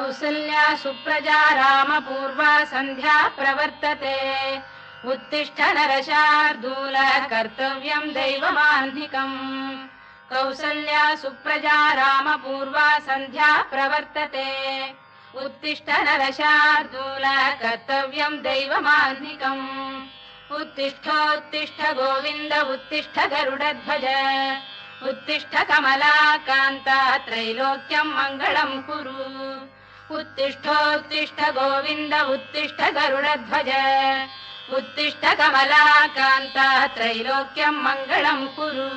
कौसल्या सुप्रजा रामपूर्वा सन्ध्या प्रवर्तते उत्तिष्ठ नरशार्दूल कर्तव्यं दैवमाह्निकम् कौसल्या सुप्रजा रामपूर्वा सन्ध्या प्रवर्तते उत्तिष्ठ नरशार्दूल कर्तव्यं दैवमाह्निकम् उत्तिष्ठोत्तिष्ठ गोविन्द उत्तिष्ठ गरुडध्वज उत्तिष्ठ कमलाकान्ता त्रैलोक्यं मङ्गलं कुरु उत्तिष्ठोत्तिष्ठ गोविन्द उत्तिष्ठ गरुडध्वज उत्तिष्ठ कमलाकान्ता त्रैलोक्यं मङ्गलं कुरु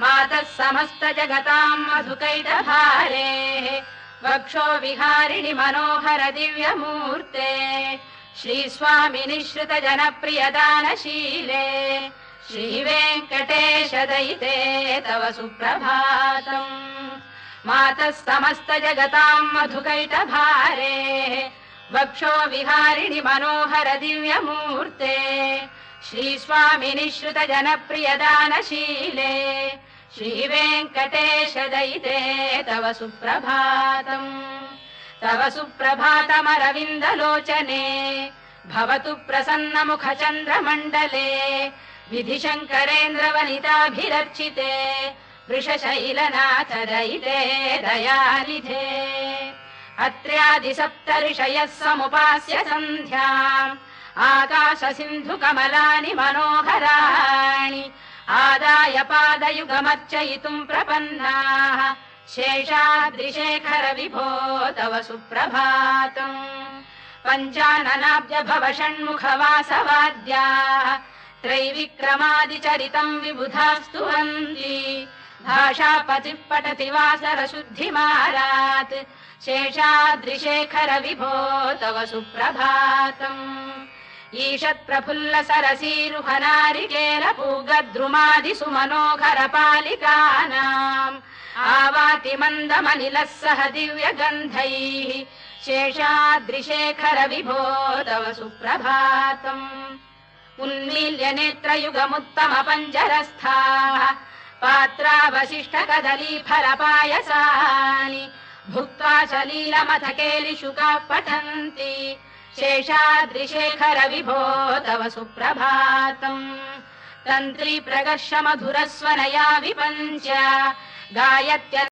मातः समस्त जगतां मधुकैटभारे वक्षो विहारिणि मनोहर दिव्यमूर्ते श्रीस्वामि निःश्रित जनप्रियदानशीले श्रीवेङ्कटेश दयिते तव सुप्रभातम् मातः समस्त जगतां मधुकैटभारे वक्षो विहारिणि मनोहर दिव्यमूर्ते श्रीस्वामि निःश्रित जनप्रियदानशीले श्रीवेङ्कटेश दयिते तव सुप्रभातम् तव सुप्रभातमरविन्दलोचने भवतु प्रसन्नमुख चन्द्रमण्डले विधिशङ्करेन्द्रवनिताभिरर्चिते वृषशैलनाथ दयिते दयानिधे अत्र्यादि ऋषयः समुपास्य सन्ध्याम् आकाश सिन्धु कमलानि मनोहराणि आदाय पादयुगमर्चयितुम् प्रपन्नाः शेषाद्रिशेखर विभो तव सुप्रभातम् पञ्चाननाब्ज भव षण्मुख वासवाद्याः त्रैविक्रमादिचरितम् विबुधास्तु वन्दी भाषापतिः पठति वासर शुद्धिमारात् शेषाद्रिशेखर विभो तव सुप्रभातम् ईषत् प्रफुल्ल सरसीरुहनारिकेल पूगद्रुमादिसु मनोहर पालिकानाम् आवाति मन्दमनिलः सह दिव्यगन्धैः शेषाद्रिशेखर विभो तव सुप्रभातम् उन्मील्य नेत्रयुगमुत्तम पञ्जरस्थाः पात्रावशिष्ट कदलीफलपायसानि भुक्त्वा सलीलमथकेलिशुकाः पठन्ति शेषाद्रिशेखर विभो तव सुप्रभातम् तन्त्री प्रगर्ष मधुरस्वनया विपञ्च गायत्य